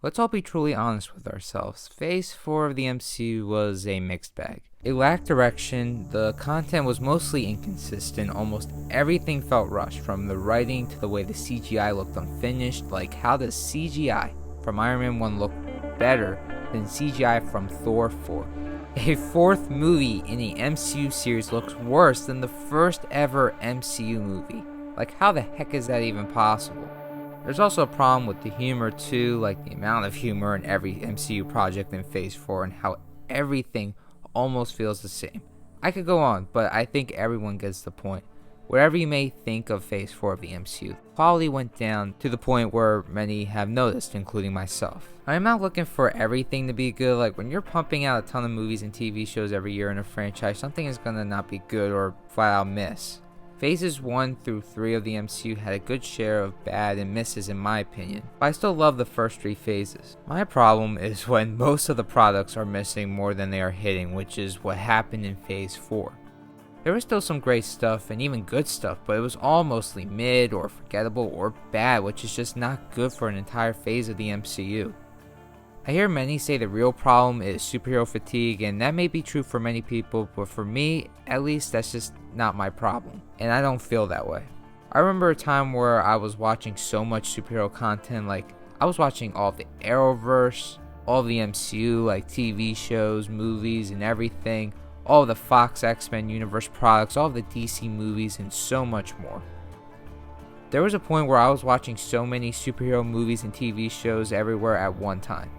Let's all be truly honest with ourselves. Phase 4 of the MCU was a mixed bag. It lacked direction, the content was mostly inconsistent, almost everything felt rushed, from the writing to the way the CGI looked unfinished. Like, how does CGI from Iron Man 1 look better than CGI from Thor 4? A fourth movie in the MCU series looks worse than the first ever MCU movie. Like, how the heck is that even possible? There's also a problem with the humor too, like the amount of humor in every MCU project in Phase 4 and how everything almost feels the same. I could go on, but I think everyone gets the point. Whatever you may think of Phase 4 of the MCU, quality went down to the point where many have noticed, including myself. I am not looking for everything to be good. Like, when you're pumping out a ton of movies and TV shows every year in a franchise, something is gonna not be good or flat out miss. Phases 1 through 3 of the MCU had a good share of bad and misses in my opinion, but I still love the first 3 phases. My problem is when most of the products are missing more than they are hitting, which is what happened in Phase 4. There was still some great stuff and even good stuff, but it was all mostly mid or forgettable or bad, which is just not good for an entire phase of the MCU. I hear many say the real problem is superhero fatigue, and that may be true for many people, but for me, at least, that's just not my problem, and I don't feel that way. I remember a time where I was watching so much superhero content, like I was watching all of the Arrowverse, all of the MCU, like TV shows, movies, and everything, all of the Fox X-Men universe products, all of the DC movies, and so much more. There was a point where I was watching so many superhero movies and TV shows everywhere at one time.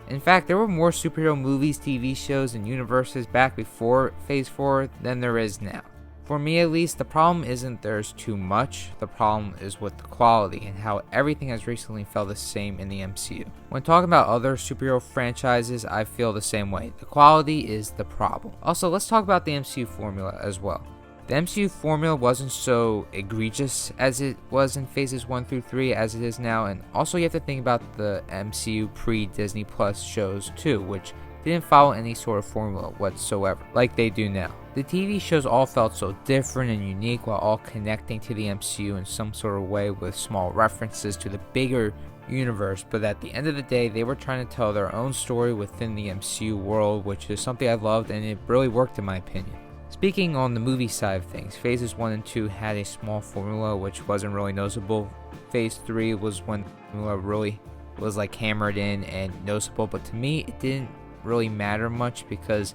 In fact, there were more superhero movies, TV shows, and universes back before Phase 4 than there is now. For me at least, the problem isn't there's too much, the problem is with the quality and how everything has recently felt the same in the MCU. When talking about other superhero franchises, I feel the same way. The quality is the problem. Also, let's talk about the MCU formula as well. The MCU formula wasn't so egregious as it was in phases 1 through 3 as it is now, and also you have to think about the MCU pre-Disney Plus shows too, which didn't follow any sort of formula whatsoever, like they do now. The TV shows all felt so different and unique while all connecting to the MCU in some sort of way with small references to the bigger universe, but at the end of the day, they were trying to tell their own story within the MCU world, which is something I loved and it really worked in my opinion. Speaking on the movie side of things, phases 1 and 2 had a small formula which wasn't really noticeable. Phase 3 was when the formula really was like hammered in and noticeable, but to me it didn't really matter much because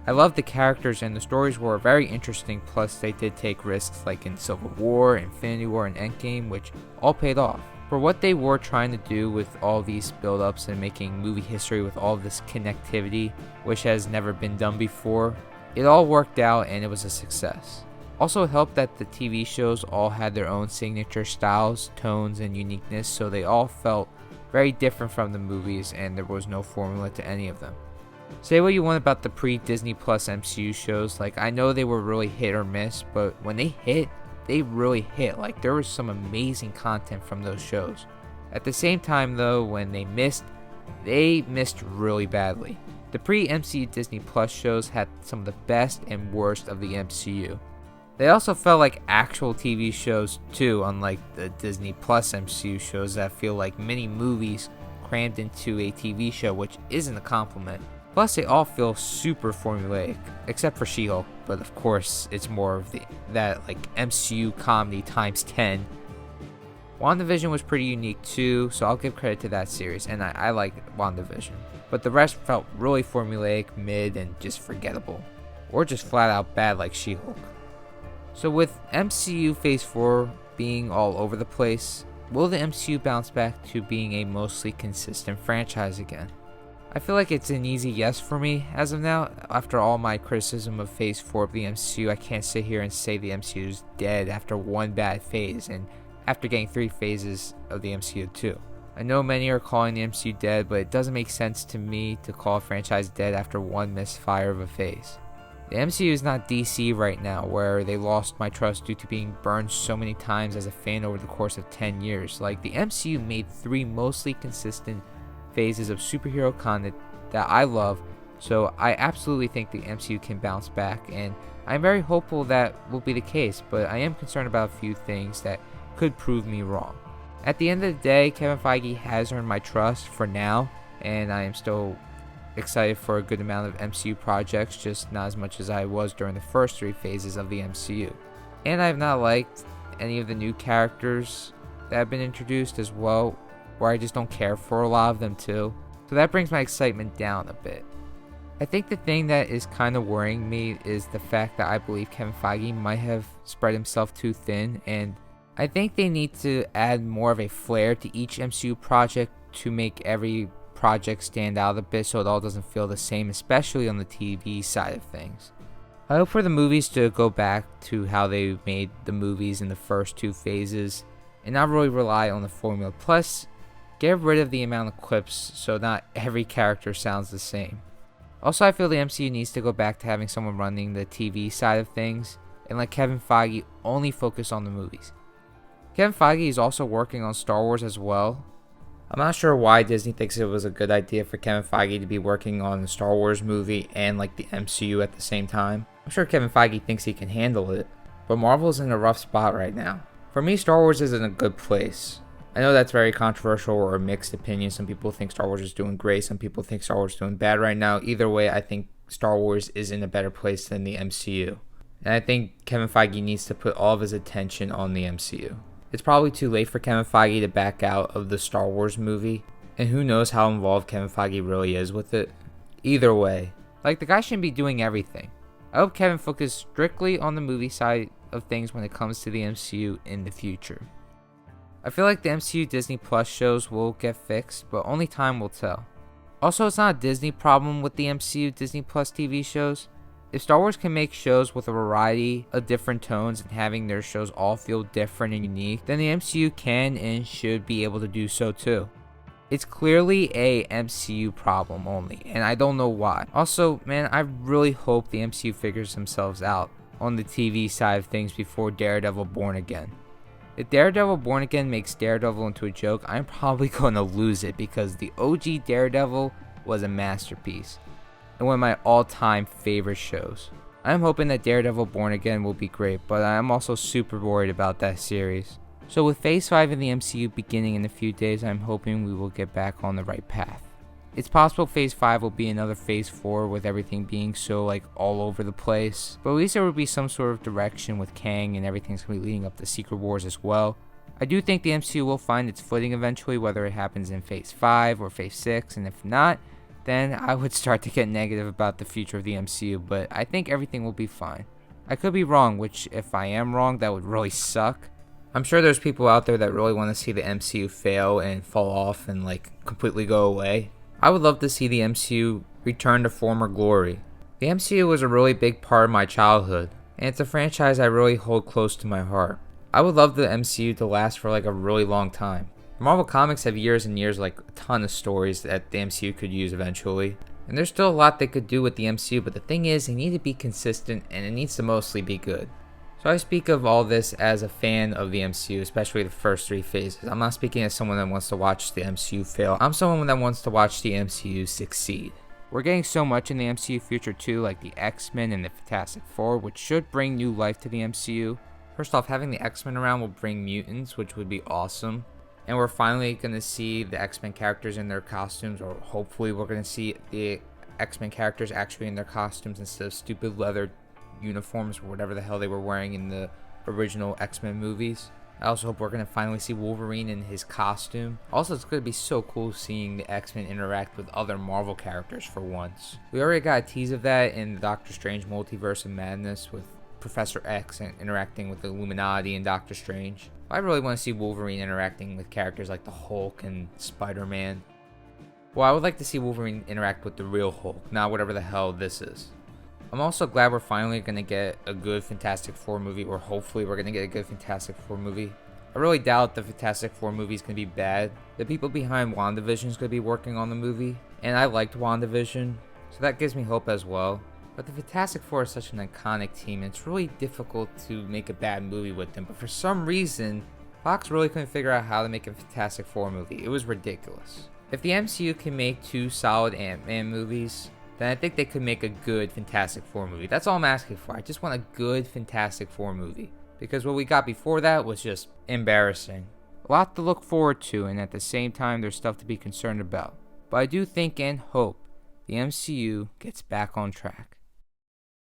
I loved the characters and the stories were very interesting, plus they did take risks like in Civil War, Infinity War, and Endgame, which all paid off. For what they were trying to do with all these build-ups and making movie history with all this connectivity, which has never been done before, it all worked out and it was a success. Also, it helped that the TV shows all had their own signature styles, tones, and uniqueness, so they all felt very different from the movies and there was no formula to any of them. Say what you want about the pre-Disney Plus MCU shows, like I know they were really hit or miss, but when they hit, they really hit. Like there was some amazing content from those shows. At the same time though, when they missed really badly. The pre-MCU Disney Plus shows had some of the best and worst of the MCU. They also felt like actual TV shows too, unlike the Disney Plus MCU shows that feel like mini movies crammed into a TV show, which isn't a compliment. Plus, they all feel super formulaic, except for She-Hulk, but of course, it's more of that like MCU comedy times 10. WandaVision was pretty unique too, so I'll give credit to that series, and I like WandaVision. But the rest felt really formulaic, mid, and just forgettable. Or just flat out bad like She-Hulk. So with MCU Phase 4 being all over the place, will the MCU bounce back to being a mostly consistent franchise again? I feel like it's an easy yes for me as of now. After all my criticism of Phase 4 of the MCU, I can't sit here and say the MCU is dead after one bad phase, and after getting 3 phases of the MCU too. I know many are calling the MCU dead, but it doesn't make sense to me to call a franchise dead after one misfire of a phase. The MCU is not DC right now, where they lost my trust due to being burned so many times as a fan over the course of 10 years. Like, the MCU made 3 mostly consistent phases of superhero content that I love, so I absolutely think the MCU can bounce back, and I'm very hopeful that will be the case, but I am concerned about a few things that could prove me wrong. At the end of the day, Kevin Feige has earned my trust for now, and I am still excited for a good amount of MCU projects, just not as much as I was during the first 3 phases of the MCU. And I have not liked any of the new characters that have been introduced as well, where I just don't care for a lot of them too. So that brings my excitement down a bit. I think the thing that is kind of worrying me is the fact that I believe Kevin Feige might have spread himself too thin, and I think they need to add more of a flair to each MCU project to make every project stand out a bit so it all doesn't feel the same, especially on the TV side of things. I hope for the movies to go back to how they made the movies in the first 2 phases and not really rely on the formula. Plus, get rid of the amount of clips so not every character sounds the same. Also, I feel the MCU needs to go back to having someone running the TV side of things and let Kevin Feige only focus on the movies. Kevin Feige is also working on Star Wars as well. I'm not sure why Disney thinks it was a good idea for Kevin Feige to be working on the Star Wars movie and like the MCU at the same time. I'm sure Kevin Feige thinks he can handle it, but Marvel's in a rough spot right now. For me, Star Wars is in a good place. I know that's very controversial or a mixed opinion. Some people think Star Wars is doing great. Some people think Star Wars is doing bad right now. Either way, I think Star Wars is in a better place than the MCU. And I think Kevin Feige needs to put all of his attention on the MCU. It's probably too late for Kevin Feige to back out of the Star Wars movie. And who knows how involved Kevin Feige really is with it. Either way, like, the guy shouldn't be doing everything. I hope Kevin focuses strictly on the movie side of things when it comes to the MCU in the future. I feel like the MCU Disney Plus shows will get fixed, but only time will tell. Also, it's not a Disney problem with the MCU Disney Plus TV shows. If Star Wars can make shows with a variety of different tones and having their shows all feel different and unique, then the MCU can and should be able to do so too. It's clearly a MCU problem only, and I don't know why. Also, man, I really hope the MCU figures themselves out on the TV side of things before Daredevil Born Again. If Daredevil Born Again makes Daredevil into a joke, I'm probably going to lose it because the OG Daredevil was a masterpiece and one of my all-time favorite shows. I'm hoping that Daredevil Born Again will be great, but I'm also super worried about that series. So with Phase 5 in the MCU beginning in a few days, I'm hoping we will get back on the right path. It's possible Phase 5 will be another Phase 4 with everything being so like all over the place, but at least there will be some sort of direction with Kang and everything's going to be leading up to Secret Wars as well. I do think the MCU will find its footing eventually, whether it happens in Phase 5 or Phase 6, and if not, then I would start to get negative about the future of the MCU, but I think everything will be fine. I could be wrong, which if I am wrong, that would really suck. I'm sure there's people out there that really want to see the MCU fail and fall off and like completely go away. I would love to see the MCU return to former glory. The MCU was a really big part of my childhood, and it's a franchise I really hold close to my heart. I would love the MCU to last for like a really long time. Marvel Comics have years and years, like a ton of stories that the MCU could use eventually. And there's still a lot they could do with the MCU, but the thing is, they need to be consistent and it needs to mostly be good. So I speak of all this as a fan of the MCU, especially the first 3 phases. I'm not speaking as someone that wants to watch the MCU fail. I'm someone that wants to watch the MCU succeed. We're getting so much in the MCU future too, like the X-Men and the Fantastic Four, which should bring new life to the MCU. First off, having the X-Men around will bring mutants, which would be awesome. And we're finally going to see the X-Men characters in their costumes, or hopefully we're going to see the X-Men characters actually in their costumes instead of stupid leather uniforms or whatever the hell they were wearing in the original X-Men movies. I also hope we're going to finally see Wolverine in his costume. Also, it's going to be so cool seeing the X-Men interact with other Marvel characters for once. We already got a tease of that in the Doctor Strange Multiverse of Madness with Professor X and interacting with the Illuminati and Doctor Strange. I really want to see Wolverine interacting with characters like the Hulk and Spider-Man. Well, I would like to see Wolverine interact with the real Hulk, not whatever the hell this is. I'm also glad we're finally going to get a good Fantastic Four movie, or hopefully we're going to get a good Fantastic Four movie. I really doubt the Fantastic Four movie is going to be bad. The people behind WandaVision is going to be working on the movie, and I liked WandaVision, so that gives me hope as well. But the Fantastic Four is such an iconic team, and it's really difficult to make a bad movie with them. But for some reason, Fox really couldn't figure out how to make a Fantastic Four movie. It was ridiculous. If the MCU can make 2 solid Ant-Man movies, then I think they could make a good Fantastic Four movie. That's all I'm asking for. I just want a good Fantastic Four movie. Because what we got before that was just embarrassing. A lot to look forward to, and at the same time there's stuff to be concerned about. But I do think and hope the MCU gets back on track.